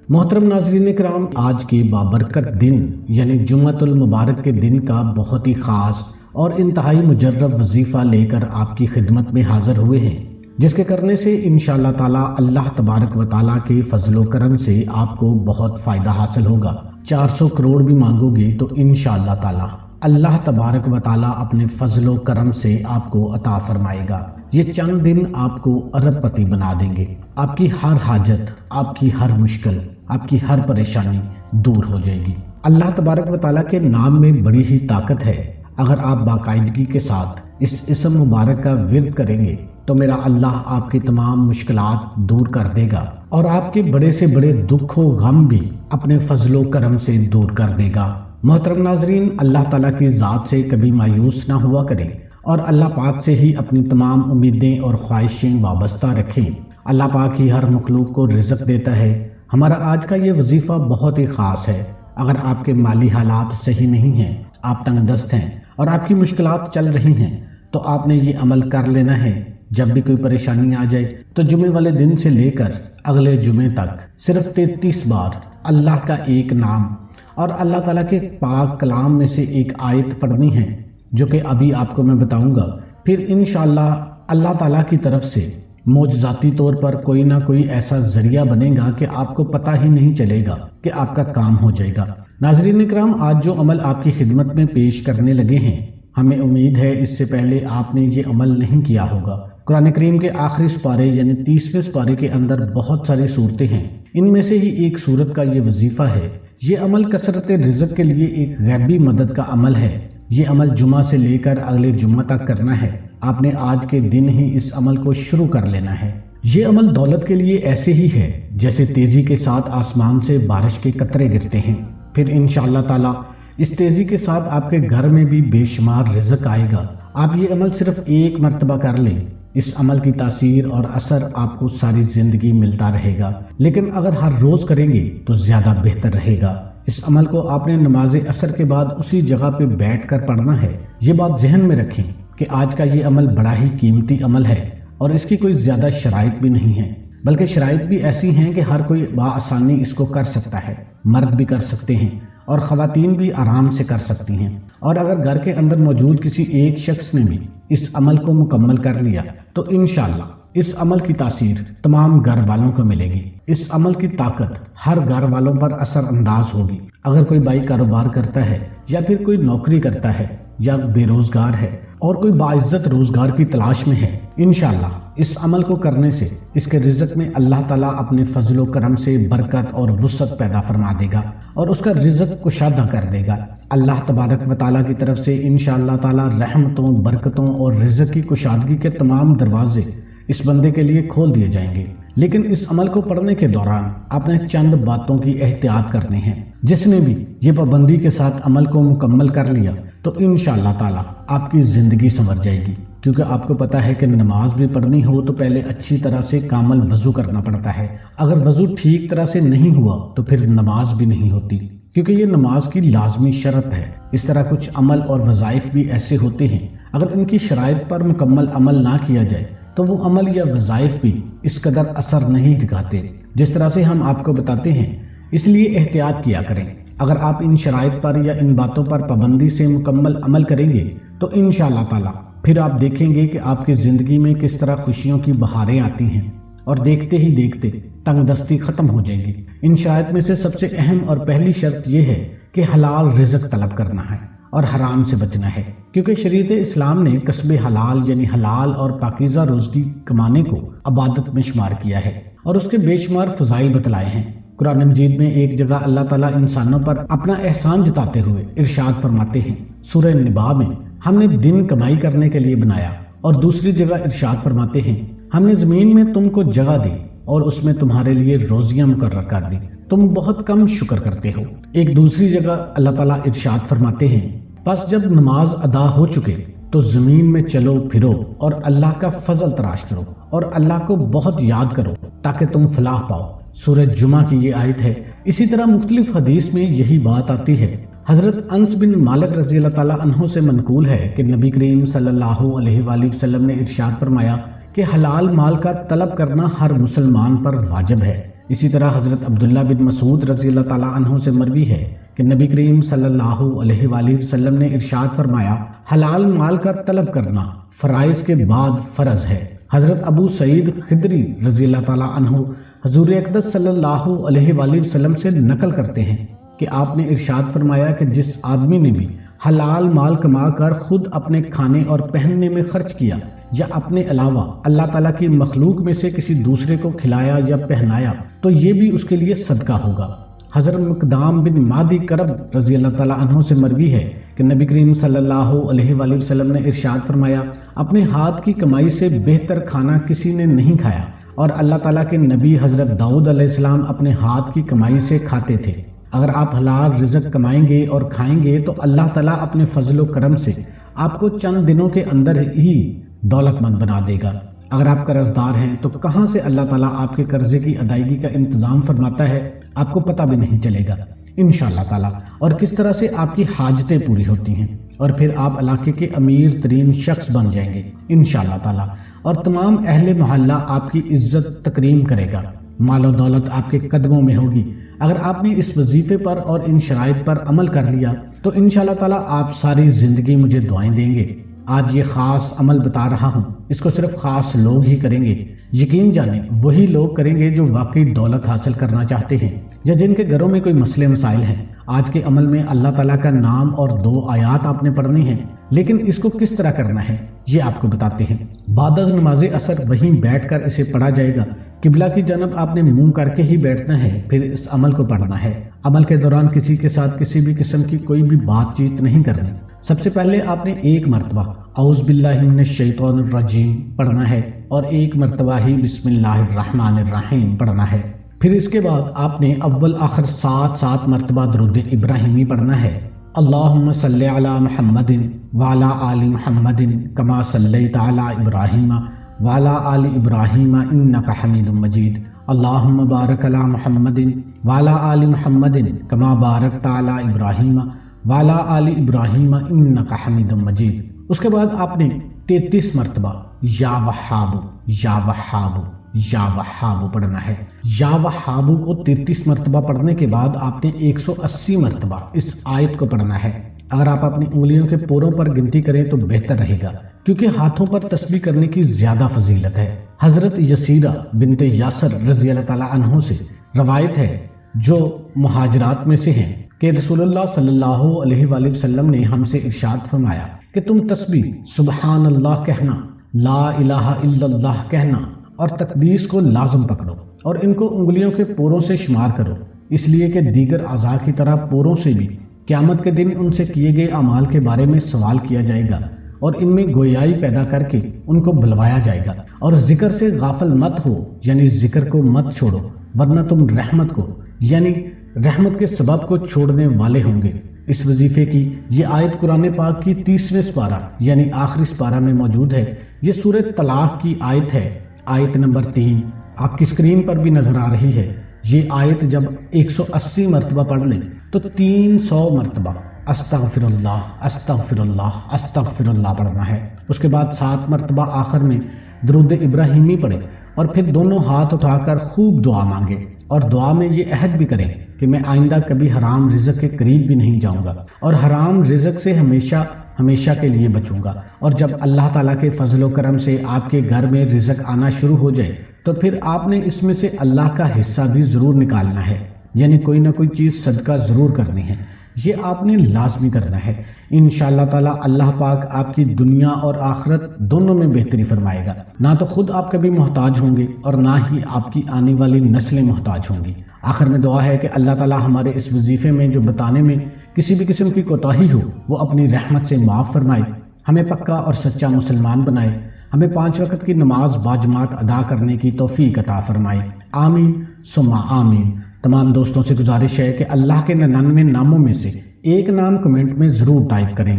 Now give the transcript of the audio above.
محترم ناظرین کرام، آج کے بابرکت دن یعنی جمعۃ المبارک کے دن کا بہت ہی خاص اور انتہائی مجرب وظیفہ لے کر آپ کی خدمت میں حاضر ہوئے ہیں، جس کے کرنے سے انشاءاللہ تعالی اللہ تبارک و تعالی کے فضل و کرم سے آپ کو بہت فائدہ حاصل ہوگا۔ 400 کروڑ بھی مانگو گے تو انشاءاللہ تعالی اللہ تبارک و تعالی اپنے فضل و کرم سے آپ کو عطا فرمائے گا۔ یہ چند دن آپ کو ارب پتی بنا دیں گے۔ آپ کی ہر حاجت، آپ کی ہر مشکل، آپ کی ہر پریشانی دور ہو جائے گی۔ اللہ تبارک و تعالی کے نام میں بڑی ہی طاقت ہے۔ اگر آپ باقاعدگی کے ساتھ اس اسم مبارک کا ورد کریں گے تو میرا اللہ آپ کی تمام مشکلات دور کر دے گا اور آپ کے بڑے سے بڑے دکھ و غم بھی اپنے فضل و کرم سے دور کر دے گا۔ محترم ناظرین، اللہ تعالیٰ کی ذات سے کبھی مایوس نہ ہوا کریں اور اللہ پاک سے ہی اپنی تمام امیدیں اور خواہشیں وابستہ رکھیں۔ اللہ پاک ہی ہر مخلوق کو رزق دیتا ہے۔ ہمارا آج کا یہ وظیفہ بہت ہی خاص ہے۔ اگر آپ کے مالی حالات صحیح نہیں ہیں، آپ تنگ دست ہیں اور آپ کی مشکلات چل رہی ہیں تو آپ نے یہ عمل کر لینا ہے۔ جب بھی کوئی پریشانی آ جائے تو جمعے والے دن سے لے کر اگلے جمعے تک صرف 33 بار اللہ کا ایک نام اور اللہ تعالیٰ کے پاک کلام میں سے ایک آیت پڑھنی ہے، جو کہ ابھی آپ کو میں بتاؤں گا۔ پھر انشاءاللہ اللہ تعالیٰ کی طرف سے معجزاتی طور پر کوئی نہ کوئی ایسا ذریعہ بنے گا کہ آپ کو پتہ ہی نہیں چلے گا کہ آپ کا کام ہو جائے گا۔ ناظرین اکرام، آج جو عمل آپ کی خدمت میں پیش کرنے لگے ہیں، ہمیں امید ہے اس سے پہلے آپ نے یہ عمل نہیں کیا ہوگا۔ قرآن کریم کے آخری سپارے یعنی 30ویں سپارے کے اندر بہت ساری صورتیں ہیں، ان میں سے ہی ایک صورت کا یہ وظیفہ ہے۔ یہ عمل کثرت رزق کے لیے ایک غیبی مدد کا عمل ہے۔ یہ عمل جمعہ سے لے کر اگلے جمعہ تک کرنا ہے۔ آپ نے آج کے دن ہی اس عمل کو شروع کر لینا ہے۔ یہ عمل دولت کے لیے ایسے ہی ہے جیسے تیزی کے ساتھ آسمان سے بارش کے قطرے گرتے ہیں۔ پھر انشاءاللہ تعالی اس تیزی کے ساتھ آپ کے گھر میں بھی بے شمار رزق آئے گا۔ آپ یہ عمل صرف ایک مرتبہ کر لیں، اس عمل کی تاثیر اور اثر آپ کو ساری زندگی ملتا رہے گا، لیکن اگر ہر روز کریں گے تو زیادہ بہتر رہے گا۔ اس عمل کو آپ نے نماز عصر کے بعد اسی جگہ پہ بیٹھ کر پڑھنا ہے۔ یہ بات ذہن میں رکھیں کہ آج کا یہ عمل بڑا ہی قیمتی عمل ہے اور اس کی کوئی زیادہ شرائط بھی نہیں ہے، بلکہ شرائط بھی ایسی ہیں کہ ہر کوئی بآسانی اس کو کر سکتا ہے۔ مرد بھی کر سکتے ہیں اور خواتین بھی آرام سے کر سکتی ہیں، اور اگر گھر کے اندر موجود کسی ایک شخص نے بھی اس عمل کو مکمل کر لیا تو انشاءاللہ اس عمل کی تاثیر تمام گھر والوں کو ملے گی۔ اس عمل کی طاقت ہر گھر والوں پر اثر انداز ہوگی۔ اگر کوئی بھائی کاروبار کرتا ہے یا پھر کوئی نوکری کرتا ہے یا بے روزگار ہے اور کوئی باعزت روزگار کی تلاش میں ہے، انشاءاللہ اس عمل کو کرنے سے اس کے رزق میں اللہ تعالیٰ اپنے فضل و کرم سے برکت اور وسعت پیدا فرما دے گا اور اس کا رزق کشادہ کر دے گا۔ اللہ تبارک و تعالیٰ کی طرف سے انشاءاللہ تعالیٰ رحمتوں، برکتوں اور رزق کی کشادگی کے تمام دروازے اس بندے کے لیے کھول دیے جائیں گے۔ لیکن اس عمل کو پڑھنے کے دوران آپ نے چند باتوں کی احتیاط کرنی ہے۔ جس نے بھی یہ پابندی کے ساتھ عمل کو مکمل کر لیا تو انشاءاللہ تعالیٰ آپ کی زندگی سنور جائے گی، کیونکہ آپ کو پتا ہے کہ نماز بھی پڑھنی ہو تو پہلے اچھی طرح سے کامل وضو کرنا پڑتا ہے۔ اگر وضو ٹھیک طرح سے نہیں ہوا تو پھر نماز بھی نہیں ہوتی، کیونکہ یہ نماز کی لازمی شرط ہے۔ اس طرح کچھ عمل اور وظائف بھی ایسے ہوتے ہیں، اگر ان کی شرائط پر مکمل عمل نہ کیا جائے تو وہ عمل یا وظائف بھی اس قدر اثر نہیں دکھاتے جس طرح سے ہم آپ کو بتاتے ہیں۔ اس لیے احتیاط کیا کریں۔ اگر آپ ان شرائط پر یا ان باتوں پر پابندی سے مکمل عمل کریں گے تو انشاءاللہ تعالیٰ پھر آپ دیکھیں گے کہ آپ کی زندگی میں کس طرح خوشیوں کی بہاریں آتی ہیں اور دیکھتے ہی دیکھتے تنگ دستی ختم ہو جائے گی۔ ان شرائط میں سے سب سے اہم اور پہلی شرط یہ ہے کہ حلال رزق طلب کرنا ہے اور حرام سے بچنا ہے، کیونکہ شریعت اسلام نے کسب حلال یعنی حلال اور پاکیزہ روزی کمانے کو عبادت میں شمار کیا ہے اور اس کے بے شمار فضائل بتلائے ہیں۔ قرآن مجید میں ایک جگہ اللہ تعالیٰ انسانوں پر اپنا احسان جتاتے ہوئے ارشاد فرماتے ہیں، سورہ نبا میں ہم نے دن کمائی کرنے کے لیے بنایا، اور دوسری جگہ ارشاد فرماتے ہیں ہم نے زمین میں تم کو جگہ دی اور اس میں تمہارے لیے روزیاں مقرر کر دی، تم بہت کم شکر کرتے ہو۔ ایک دوسری جگہ اللہ تعالیٰ ارشاد فرماتے ہیں، پس جب نماز ادا ہو چکے تو زمین میں چلو پھرو اور اللہ کا فضل تراش کرو اور اللہ کو بہت یاد کرو تاکہ تم فلاح پاؤ۔ سورہ جمعہ کی یہ آیت ہے۔ اسی طرح مختلف حدیث میں یہی بات آتی ہے۔ حضرت انس بن مالک رضی اللہ تعالیٰ عنہ سے منقول ہے کہ نبی کریم صلی اللہ علیہ وآلہ وسلم نے ارشاد فرمایا کہ حلال مال کا طلب کرنا ہر مسلمان پر واجب ہے، اسی طرح حضرت عبداللہ بن مسعود رضی اللہ تعالیٰ عنہ سے مروی ہے کہ نبی کریم صلی اللہ علیہ وآلہ وسلم نے ارشاد فرمایا، حلال مال کا طلب کرنا فرائض کے بعد فرض ہے۔ حضرت ابو سعید خدری رضی اللہ تعالیٰ عنہ حضور اقدس صلی اللہ علیہ وآلہ وسلم سے نقل کرتے ہیں کہ آپ نے ارشاد فرمایا کہ جس آدمی نے بھی حلال مال کما کر خود اپنے کھانے اور پہننے میں خرچ کیا یا اپنے علاوہ اللہ تعالیٰ کی مخلوق میں سے کسی دوسرے کو کھلایا یا پہنایا تو یہ بھی اس کے لیے صدقہ ہوگا۔ حضرت مقدام بن مادی کرب رضی اللہ تعالیٰ عنہ سے مروی ہے کہ نبی کریم صلی اللہ علیہ وآلہ وسلم نے ارشاد فرمایا، اپنے ہاتھ کی کمائی سے بہتر کھانا کسی نے نہیں کھایا، اور اللہ تعالیٰ کے نبی حضرت داؤد علیہ السلام اپنے ہاتھ کی کمائی سے کھاتے تھے۔ اگر آپ حلال رزق کمائیں گے اور کھائیں گے تو اللہ تعالیٰ اپنے فضل و کرم سے آپ کو چند دنوں کے اندر ہی دولت مند بنا دے گا۔ اگر آپ قرض دار ہیں تو کہاں سے اللہ تعالیٰ آپ کے قرضے کی ادائیگی کا انتظام فرماتا ہے آپ کو پتہ بھی نہیں چلے گا انشاءاللہ تعالیٰ، اور کس طرح سے آپ کی حاجتیں پوری ہوتی ہیں، اور پھر آپ علاقے کے امیر ترین شخص بن جائیں گے انشاءاللہ تعالیٰ، اور تمام اہل محلہ آپ کی عزت تکریم کرے گا، مال و دولت آپ کے قدموں میں ہوگی۔ اگر آپ نے اس وظیفے پر اور ان شرائط پر عمل کر لیا تو انشاءاللہ تعالیٰ آپ ساری زندگی مجھے دعائیں دیں گے۔ آج یہ خاص عمل بتا رہا ہوں، اس کو صرف خاص لوگ ہی کریں گے، یقین جانیں وہی لوگ کریں گے جو واقعی دولت حاصل کرنا چاہتے ہیں یا جن کے گھروں میں کوئی مسئلے مسائل ہیں۔ آج کے عمل میں اللہ تعالیٰ کا نام اور 2 آیات آپ نے پڑھنی ہیں، لیکن اس کو کس طرح کرنا ہے یہ آپ کو بتاتے ہیں۔ بعد از نماز عصر وہیں بیٹھ کر اسے پڑھا جائے گا، قبلہ کی جانب آپ نے منہ کر کے ہی بیٹھنا ہے، پھر اس عمل کو پڑھنا ہے۔ عمل کے دوران کسی کے ساتھ کسی بھی قسم کی کوئی بھی بات چیت نہیں کرنی۔ سب سے پہلے آپ نے 1 مرتبہ اعوذ باللہ من الشیطان الرجیم پڑھنا ہے اور 1 مرتبہ ہی بسم اللہ الرحمن الرحیم پڑھنا ہے۔ پھر اس کے بعد آپ نے اول آخر 7 مرتبہ درود ابراہیمی پڑھنا ہے۔ اللہم صلی علی محمد وعلی آل محمد کما صلیت علی ابراہیم وعلی آل ابراہیم انک حمید مجید۔ اللہم بارک علی محمد وعلی آل محمد کما بارکت علی ابراہیم وعلی آل ابراہیم انک حمید مجید۔ اس کے بعد آپ نے 33 مرتبہ یا وہاب یا وہاب یا وہاب پڑھنا ہے۔ یا وہاب کو 33 مرتبہ پڑھنے کے بعد آپ نے 180 مرتبہ اس آیت کو پڑھنا ہے۔ اگر آپ اپنی انگلیوں کے پوروں پر گنتی کریں تو بہتر رہے گا، کیونکہ ہاتھوں پر تسبیح کرنے کی زیادہ فضیلت ہے۔ حضرت یسیرہ بنت یاسر رضی اللہ تعالیٰ عنہ سے روایت ہے، جو مہاجرات میں سے ہیں، کہ رسول اللہ صلی اللہ علیہ وآلہ وسلم نے ہم سے ارشاد فرمایا کہ تم تسبیح سبحان اللہ کہنا، لا الہ الا اللہ کہنا اور تقدیس کو لازم پکڑو، اور ان کو انگلیوں کے پوروں سے شمار کرو، اس لیے کہ دیگر اعضاء کی طرح پوروں سے بھی قیامت کے دن ان سے کیے گئے اعمال کے بارے میں سوال کیا جائے گا، اور ان میں گویائی پیدا کر کے ان کو بلوایا جائے گا۔ اور ذکر سے غافل مت ہو، یعنی ذکر کو مت چھوڑو، ورنہ تم رحمت کو یعنی رحمت کے سبب کو چھوڑنے والے ہوں گے۔ اس وظیفے کی یہ آیت قرآن پاک کی 30ویں سپارہ یعنی آخری سپارہ میں موجود ہے۔ یہ سورہ طلاق کی آیت ہے، آیت نمبر 3 آپ کی اسکرین پر بھی نظر آ رہی ہے۔ یہ آیت جب 180 مرتبہ پڑھ لیں تو 300 مرتبہ استغفر اللہ استغفر اللہ استغفر اللہ پڑھنا ہے۔ اس کے بعد 7 مرتبہ آخر میں درود ابراہیمی پڑھیں، اور پھر دونوں ہاتھ اٹھا کر خوب دعا مانگیں، اور دعا میں یہ عہد بھی کریں کہ میں آئندہ کبھی حرام رزق کے قریب بھی نہیں جاؤں گا، اور حرام رزق سے ہمیشہ کے لیے بچوں گا۔ اور جب اللہ تعالیٰ کے فضل و کرم سے آپ کے گھر میں رزق آنا شروع ہو جائے تو پھر آپ نے اس میں سے اللہ کا حصہ بھی ضرور نکالنا ہے، یعنی کوئی نہ کوئی چیز صدقہ ضرور کرنی ہے، یہ آپ نے لازمی کرنا ہے۔ انشاءاللہ تعالیٰ اللہ پاک آپ کی دنیا اور آخرت دونوں میں بہتری فرمائے گا۔ نہ تو خود آپ کبھی محتاج ہوں گے اور نہ ہی آپ کی آنے والی نسلیں محتاج ہوں گی۔ آخر میں دعا ہے کہ اللہ تعالیٰ ہمارے اس وظیفے میں جو بتانے میں کسی بھی قسم کی کوتاہی ہو وہ اپنی رحمت سے معاف فرمائے، ہمیں پکا اور سچا مسلمان بنائے، ہمیں 5 وقت کی نماز باجماعت ادا کرنے کی توفیق عطا فرمائے، آمین ثم آمین۔ تمام دوستوں سے گزارش ہے کہ اللہ کے 99 ناموں میں سے ایک نام کمنٹ میں ضرور ٹائپ کریں۔